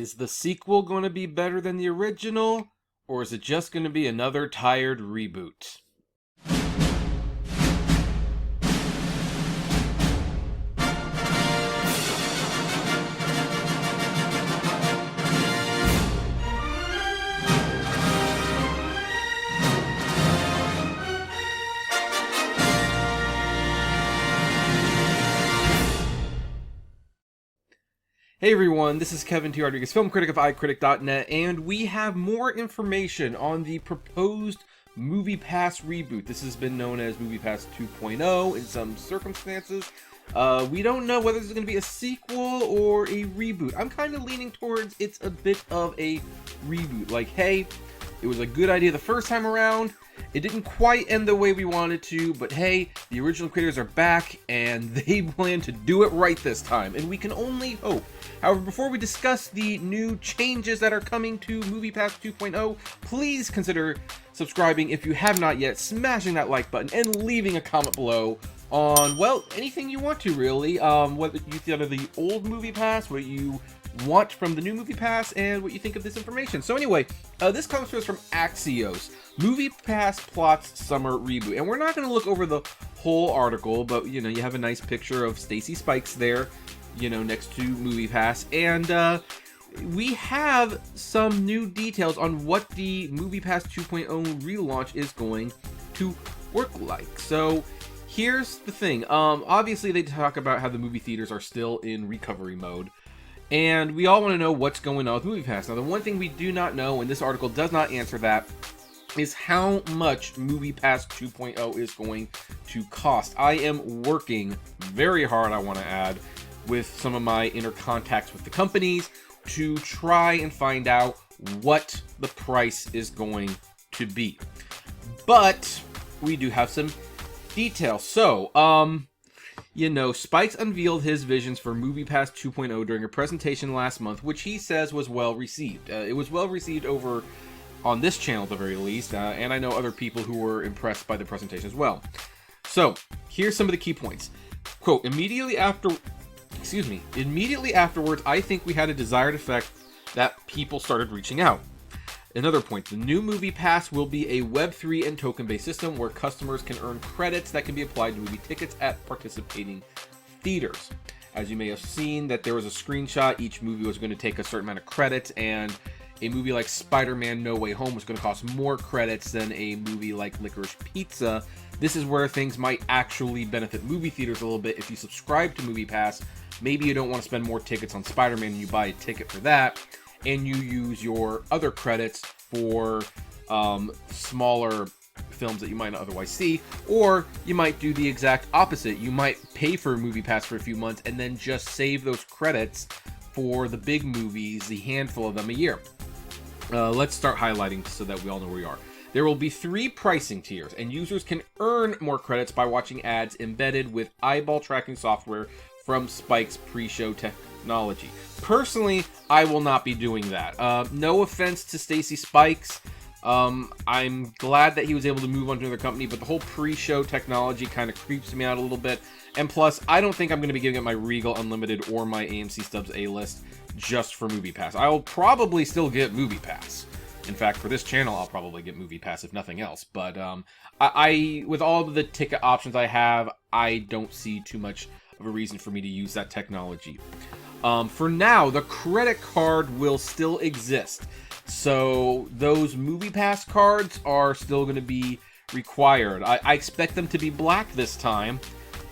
Is the sequel going to be better than the original, or is it just going to be another tired reboot? Hey everyone, this is Kevin T. Rodriguez, film critic of iCritic.net, and we have more information on the proposed MoviePass Reboot. This has been known as MoviePass 2.0 in some circumstances. We don't know whether this is going to be a sequel or a reboot. I'm kind of leaning towards it's a bit of a reboot. Like, hey, it was a good idea the first time around. It didn't quite end the way we wanted to, but hey, the original creators are back, and they plan to do it right this time, and we can only hope. However, before we discuss the new changes that are coming to MoviePass 2.0, please consider subscribing if you have not yet, smashing that like button, and leaving a comment below on, well, anything you want to, really. Whether you think of the old MoviePass, what you want from the new MoviePass, and what you think of this information. So anyway, this comes to us from Axios. MoviePass plots summer reboot, and we're not going to look over the whole article, but you know, you have a nice picture of Stacy Spikes there, you know, next to MoviePass, and we have some new details on what the MoviePass 2.0 relaunch is going to work like. So here's the thing. Obviously they talk about how the movie theaters are still in recovery mode, and we all want to know what's going on with MoviePass. Now, the one thing we do not know, and this article does not answer that, is how much MoviePass 2.0 is going to cost. I am working very hard, I want to add, with some of my inner contacts with the companies to try and find out what the price is going to be. But we do have some details. So, you know, Spikes unveiled his visions for MoviePass 2.0 during a presentation last month, which he says was well received. It was well received over on this channel at the very least, and I know other people who were impressed by the presentation as well. So, here's some of the key points. Quote, immediately afterwards, I think we had a desired effect that people started reaching out. Another point, the new MoviePass will be a Web3 and token-based system where customers can earn credits that can be applied to movie tickets at participating theaters. As you may have seen, that there was a screenshot, each movie was going to take a certain amount of credits, and a movie like Spider-Man No Way Home was going to cost more credits than a movie like Licorice Pizza. This is where things might actually benefit movie theaters a little bit. If you subscribe to MoviePass, maybe you don't want to spend more tickets on Spider-Man and you buy a ticket for that, and you use your other credits for smaller films that you might not otherwise see, or you might do the exact opposite. You might pay for MoviePass for a few months and then just save those credits for the big movies, the handful of them a year. Let's start highlighting so that we all know where we are. There will be 3 pricing tiers, and users can earn more credits by watching ads embedded with eyeball tracking software from Spike's pre-show technology. Personally, I will not be doing that. No offense to Stacy Spikes. I'm glad that he was able to move on to another company, but the whole pre-show technology kind of creeps me out a little bit. And plus, I don't think I'm going to be giving up my Regal Unlimited or my AMC Stubs A-List just for MoviePass. I'll probably still get MoviePass. In fact, for this channel, I'll probably get MoviePass if nothing else. But I with all of the ticket options I have, I don't see too much of a reason for me to use that technology. For now, the credit card will still exist. So those MoviePass cards are still going to be required. I expect them to be black this time.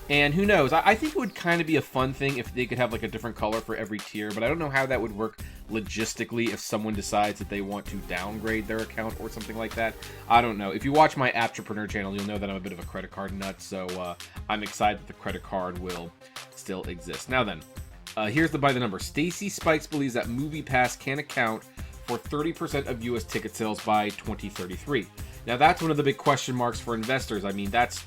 And who knows, I think it would kind of be a fun thing if they could have like a different color for every tier, but I don't know how that would work logistically if someone decides that they want to downgrade their account or something like that. I don't know. If you watch my Apptrepreneur channel, you'll know that I'm a bit of a credit card nut, so I'm excited that the credit card will still exist. Now then, here's the by the number. Stacy Spikes believes that MoviePass can account for 30% of US ticket sales by 2033. Now that's one of the big question marks for investors. I mean, that's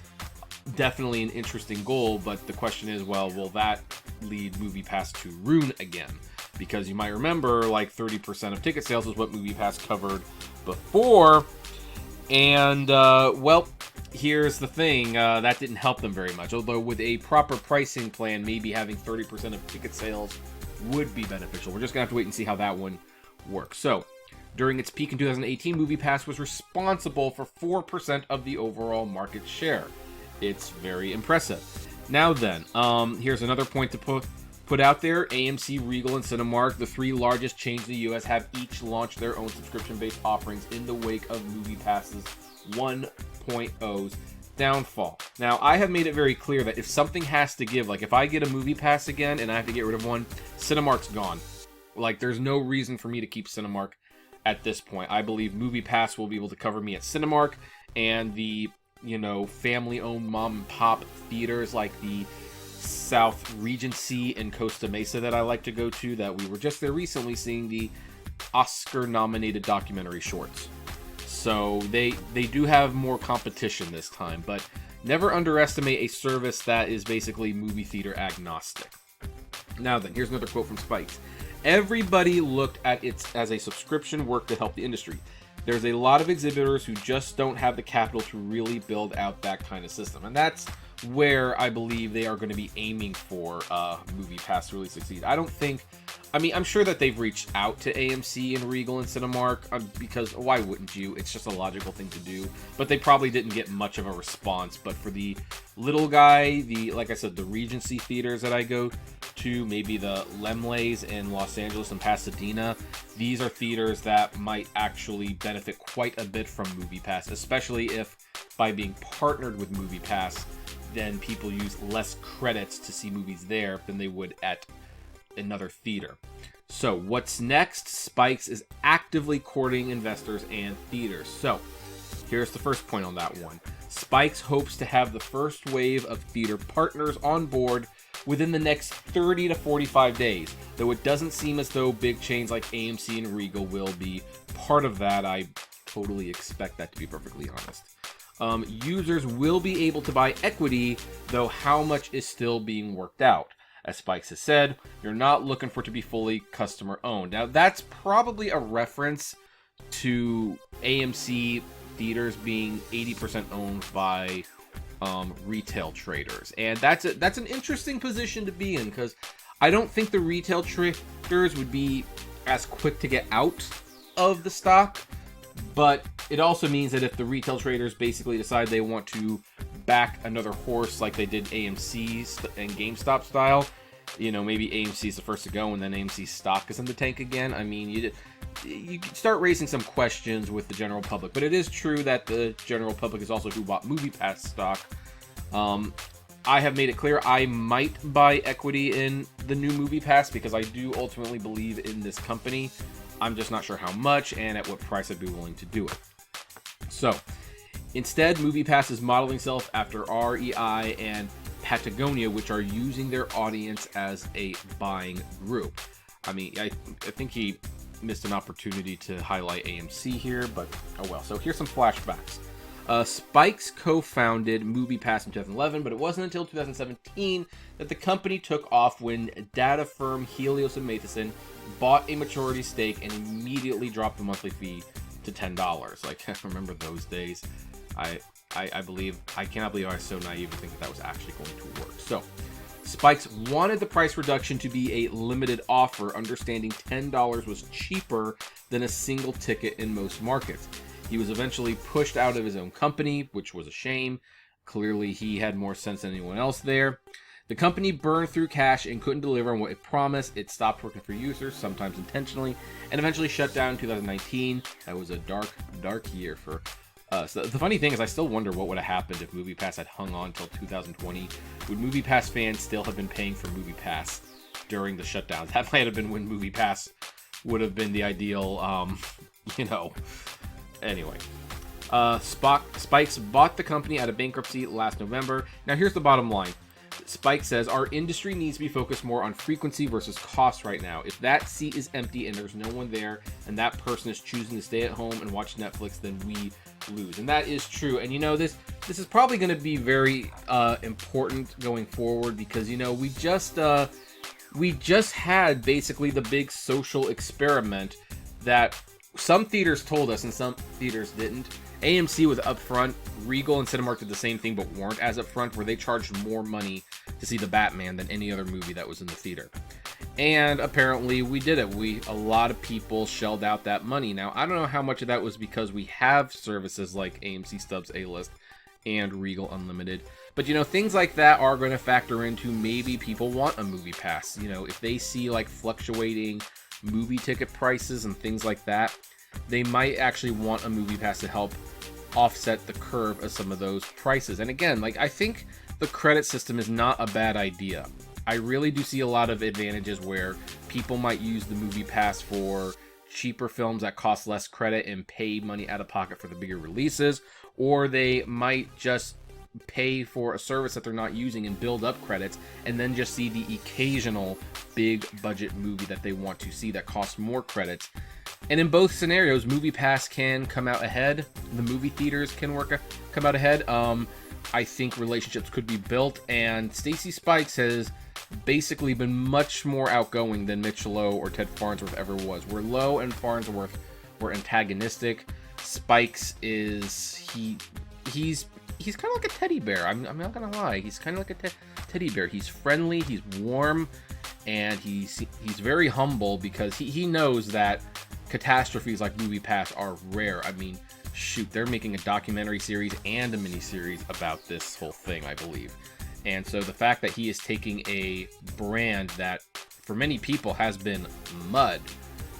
definitely an interesting goal, but the question is, well, will that lead MoviePass to ruin again? Because you might remember, like 30% of ticket sales was what MoviePass covered before, and well, here's the thing, that didn't help them very much. Although with a proper pricing plan, maybe having 30% of ticket sales would be beneficial. We're just going to have to wait and see how that one works. So, during its peak in 2018, MoviePass was responsible for 4% of the overall market share. It's very impressive. Now then, here's another point to put out there. AMC, Regal, and Cinemark, the three largest chains in the U.S., have each launched their own subscription-based offerings in the wake of MoviePass's 1.0's downfall. Now, I have made it very clear that if something has to give, like if I get a MoviePass again and I have to get rid of one, Cinemark's gone. Like, there's no reason for me to keep Cinemark at this point. I believe MoviePass will be able to cover me at Cinemark, and the, family-owned mom-and-pop theaters like the South Regency in Costa Mesa that I like to go to, that we were just there recently seeing the Oscar-nominated documentary shorts. So they do have more competition this time, but never underestimate a service that is basically movie theater agnostic. Now then, here's another quote from Spikes. Everybody looked at it as a subscription work to help the industry. There's a lot of exhibitors who just don't have the capital to really build out that kind of system. And that's where I believe they are going to be aiming for MoviePass to really succeed. I'm sure that they've reached out to AMC and Regal and Cinemark because why wouldn't you? It's just a logical thing to do. But they probably didn't get much of a response. But for the little guy, like I said, the Regency theaters that I go to, maybe the Lemleys in Los Angeles and Pasadena, these are theaters that might actually benefit quite a bit from MoviePass, especially if by being partnered with MoviePass, then people use less credits to see movies there than they would at another theater. So what's next? Spikes is actively courting investors and theaters. So here's the first point on that one. Spikes hopes to have the first wave of theater partners on board within the next 30 to 45 days, though it doesn't seem as though big chains like AMC and Regal will be part of that. I totally expect that, to be perfectly honest. Users will be able to buy equity, though how much is still being worked out. As Spikes has said, you're not looking for it to be fully customer owned. Now, that's probably a reference to AMC theaters being 80% owned by retail traders. And that's an interesting position to be in, because I don't think the retail traders would be as quick to get out of the stock. But it also means that if the retail traders basically decide they want to back another horse like they did AMC and GameStop style, maybe AMC is the first to go and then AMC stock is in the tank again. I mean, you start raising some questions with the general public. But it is true that the general public is also who bought MoviePass stock. I have made it clear I might buy equity in the new MoviePass because I do ultimately believe in this company. I'm just not sure how much and at what price I'd be willing to do it. So, instead, MoviePass is modeling itself after REI and Patagonia, which are using their audience as a buying group. I mean, I think he missed an opportunity to highlight AMC here, but oh well. So here's some flashbacks. Spikes co-founded MoviePass in 2011, but it wasn't until 2017 that the company took off when data firm Helios and Matheson bought a majority stake and immediately dropped the monthly fee to $10. Like, I remember those days. I cannot believe I was so naive to think that was actually going to work. So, Spikes wanted the price reduction to be a limited offer, understanding $10 was cheaper than a single ticket in most markets. He was eventually pushed out of his own company, which was a shame. Clearly, he had more sense than anyone else there. The company burned through cash and couldn't deliver on what it promised. It stopped working for users, sometimes intentionally, and eventually shut down in 2019. That was a dark, dark year for us. The funny thing is, I still wonder what would have happened if MoviePass had hung on until 2020. Would MoviePass fans still have been paying for MoviePass during the shutdown? That might have been when MoviePass would have been the ideal, Anyway. Spikes bought the company out of bankruptcy last November. Now, here's the bottom line. Spike says, our industry needs to be focused more on frequency versus cost right now. If that seat is empty and there's no one there and that person is choosing to stay at home and watch Netflix, then we lose. And that is true. And this is probably going to be very important going forward because, we just had basically the big social experiment that some theaters told us and some theaters didn't. AMC was upfront. Regal and Cinemark did the same thing, but weren't as upfront, where they charged more money to see the Batman than any other movie that was in the theater. And apparently we did it. A lot of people shelled out that money. Now, I don't know how much of that was because we have services like AMC Stubs A-List and Regal Unlimited. But, you know, things like that are going to factor into maybe people want a movie pass. You know, if they see like fluctuating movie ticket prices and things like that, they might actually want a movie pass to help offset the curve of some of those prices. And again, like, I think the credit system is not a bad idea. I really do see a lot of advantages where people might use the movie pass for cheaper films that cost less credit and pay money out of pocket for the bigger releases, or they might just pay for a service that they're not using and build up credits and then just see the occasional big budget movie that they want to see that costs more credits. And in both scenarios, MoviePass can come out ahead. The movie theaters can come out ahead. I think relationships could be built, and Stacy Spikes has basically been much more outgoing than Mitch Lowe or Ted Farnsworth ever was. Where Lowe and Farnsworth were antagonistic, Spikes is he's kind of like a teddy bear. I'm not gonna lie. He's kind of like a teddy bear. He's friendly, he's warm, and he's very humble because he knows that catastrophes like MoviePass are rare. I mean, shoot, they're making a documentary series and a mini-series about this whole thing, I believe. And so the fact that he is taking a brand that for many people has been mud.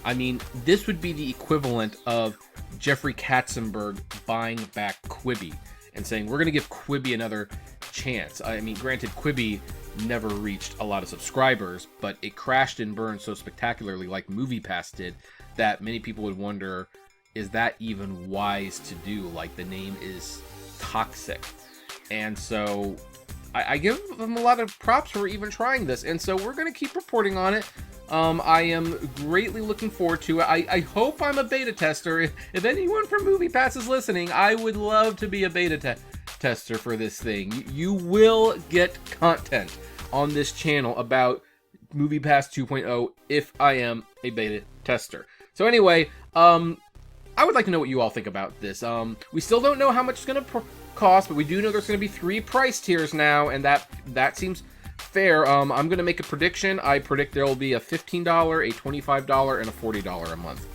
I mean, this would be the equivalent of Jeffrey Katzenberg buying back Quibi and saying, we're going to give Quibi another chance. I mean, granted, Quibi never reached a lot of subscribers, but it crashed and burned so spectacularly like MoviePass did that many people would wonder, is that even wise to do? Like, the name is toxic. And so I give them a lot of props for even trying this. And so we're going to keep reporting on it. I am greatly looking forward to it. I hope I'm a beta tester. If anyone from MoviePass is listening, I would love to be a beta tester for this thing. You will get content on this channel about MoviePass 2.0 if I am a beta tester. So anyway, I would like to know what you all think about this. We still don't know how much it's going to cost, but we do know there's going to be 3 price tiers now, and that seems fair. I'm going to make a prediction. I predict there will be a $15, a $25, and a $40 a month.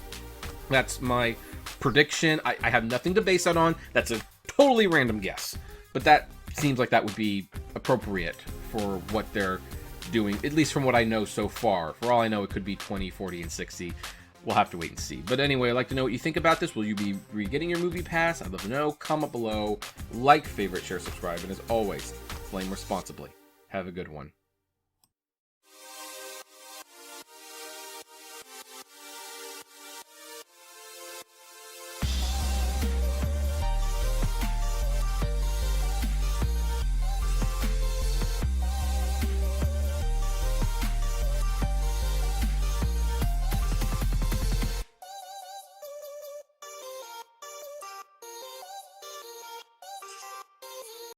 That's my prediction. I have nothing to base that on. That's a totally random guess, but that seems like that would be appropriate for what they're doing, at least from what I know so far. For all I know, it could be 20, 40, and 60. We'll have to wait and see. But anyway, I'd like to know what you think about this. Will you be re-getting your MoviePass? I'd love to know. Comment below. Like, favorite, share, subscribe. And as always, flame responsibly. Have a good one.